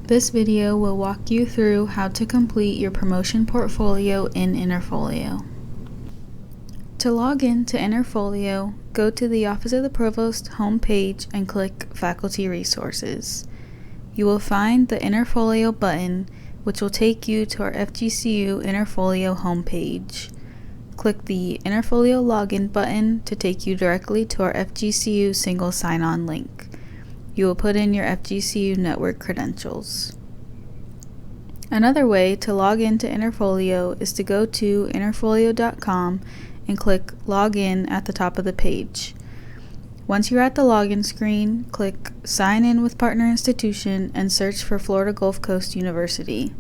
This video will walk you through how to complete your promotion portfolio in Interfolio. To log in to Interfolio, go to the Office of the Provost homepage and click Faculty Resources. You will find the Interfolio button, which will take you to our FGCU Interfolio homepage. Click the Interfolio Login button to take you directly to our FGCU single sign-on link. You will put in your FGCU network credentials. Another way to log into Interfolio is to go to interfolio.com and click Login at the top of the page. Once you're at the login screen, click Sign in with Partner Institution and search for Florida Gulf Coast University.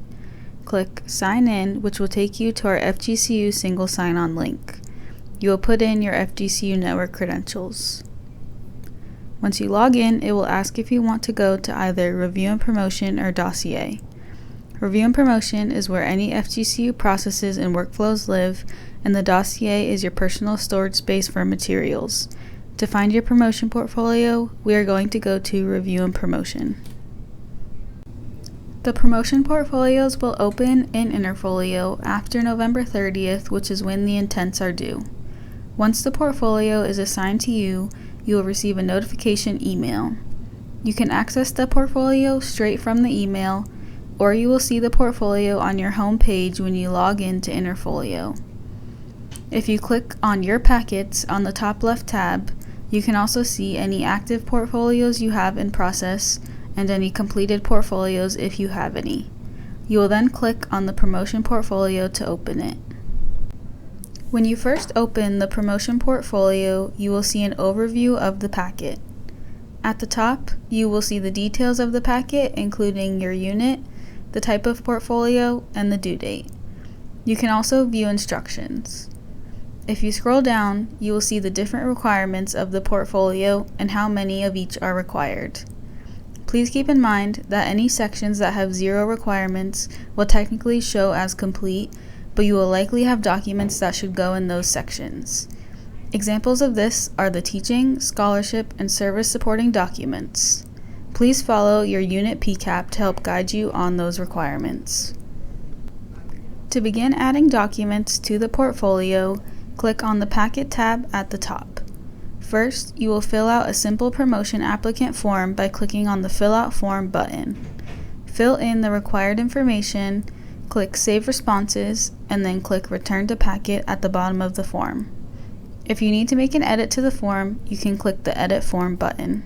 Click Sign in, which will take you to our FGCU single sign-on link. You will put in your FGCU network credentials. Once you log in, it will ask if you want to go to either Review and Promotion or Dossier. Review and Promotion is where any FGCU processes and workflows live, and the Dossier is your personal storage space for materials. To find your promotion portfolio, we are going to go to Review and Promotion. The promotion portfolios will open in Interfolio after November 30th, which is when the intents are due. Once the portfolio is assigned to you, you will receive a notification email. You can access the portfolio straight from the email, or you will see the portfolio on your home page when you log into Interfolio. If you click on Your Packets on the top left tab, you can also see any active portfolios you have in process and any completed portfolios if you have any. You will then click on the promotion portfolio to open it. When you first open the promotion portfolio, you will see an overview of the packet. At the top, you will see the details of the packet, including your unit, the type of portfolio, and the due date. You can also view instructions. If you scroll down, you will see the different requirements of the portfolio and how many of each are required. Please keep in mind that any sections that have 0 requirements will technically show as complete, but you will likely have documents that should go in those sections. Examples of this are the teaching, scholarship, and service supporting documents. Please follow your unit PCAP to help guide you on those requirements. To begin adding documents to the portfolio, click on the Packet tab at the top. First, you will fill out a simple promotion applicant form by clicking on the Fill Out Form button. Fill in the required information, click Save Responses, and then click Return to Packet at the bottom of the form. If you need to make an edit to the form, you can click the Edit Form button.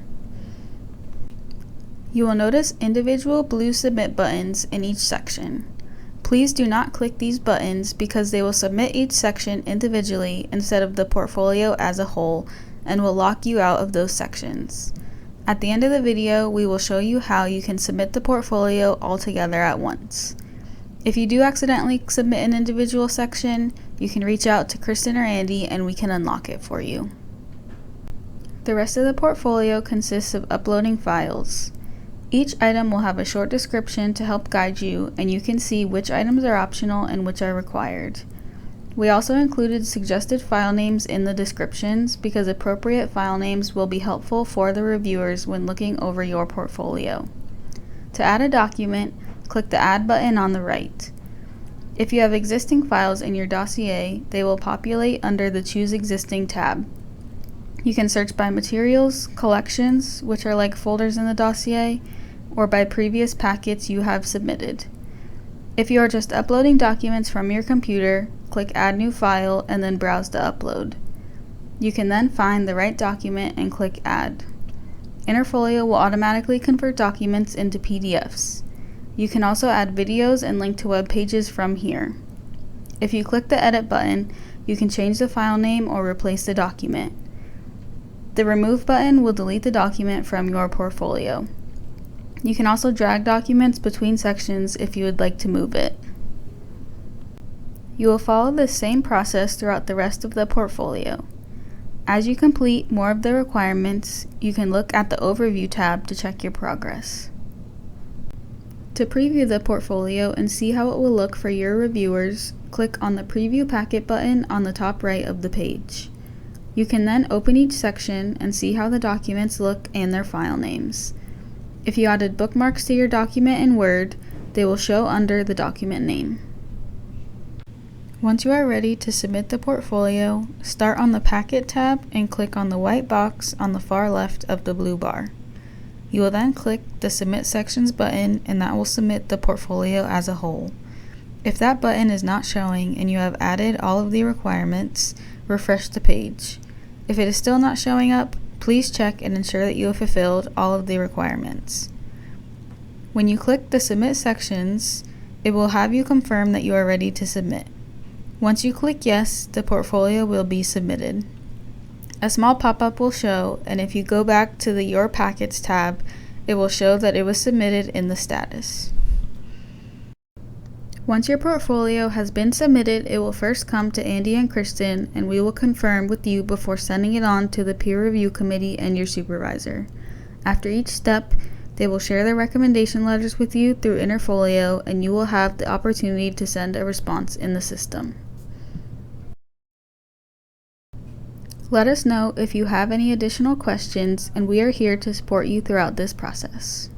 You will notice individual blue Submit buttons in each section. Please do not click these buttons because they will submit each section individually instead of the portfolio as a whole and will lock you out of those sections. At the end of the video, we will show you how you can submit the portfolio all together at once. If you do accidentally submit an individual section, you can reach out to Kristen or Andy and we can unlock it for you. The rest of the portfolio consists of uploading files. Each item will have a short description to help guide you, and you can see which items are optional and which are required. We also included suggested file names in the descriptions because appropriate file names will be helpful for the reviewers when looking over your portfolio. To add a document, click the Add button on the right. If you have existing files in your dossier, they will populate under the Choose Existing tab. You can search by materials, collections, which are like folders in the dossier, or by previous packets you have submitted. If you are just uploading documents from your computer, click Add New File and then browse the upload. You can then find the right document and click Add. Interfolio will automatically convert documents into PDFs. You can also add videos and link to web pages from here. If you click the Edit button, you can change the file name or replace the document. The Remove button will delete the document from your portfolio. You can also drag documents between sections if you would like to move it. You will follow the same process throughout the rest of the portfolio. As you complete more of the requirements, you can look at the Overview tab to check your progress. To preview the portfolio and see how it will look for your reviewers, click on the Preview Packet button on the top right of the page. You can then open each section and see how the documents look and their file names. If you added bookmarks to your document in Word, they will show under the document name. Once you are ready to submit the portfolio, start on the Packet tab and click on the white box on the far left of the blue bar. You will then click the Submit Sections button, and that will submit the portfolio as a whole. If that button is not showing and you have added all of the requirements, refresh the page. If it is still not showing up, please check and ensure that you have fulfilled all of the requirements. When you click the Submit Sections, it will have you confirm that you are ready to submit. Once you click Yes, the portfolio will be submitted. A small pop-up will show, and if you go back to the Your Packets tab, it will show that it was submitted in the status. Once your portfolio has been submitted, it will first come to Andy and Kristen, and we will confirm with you before sending it on to the peer review committee and your supervisor. After each step, they will share their recommendation letters with you through Interfolio, and you will have the opportunity to send a response in the system. Let us know if you have any additional questions, and we are here to support you throughout this process.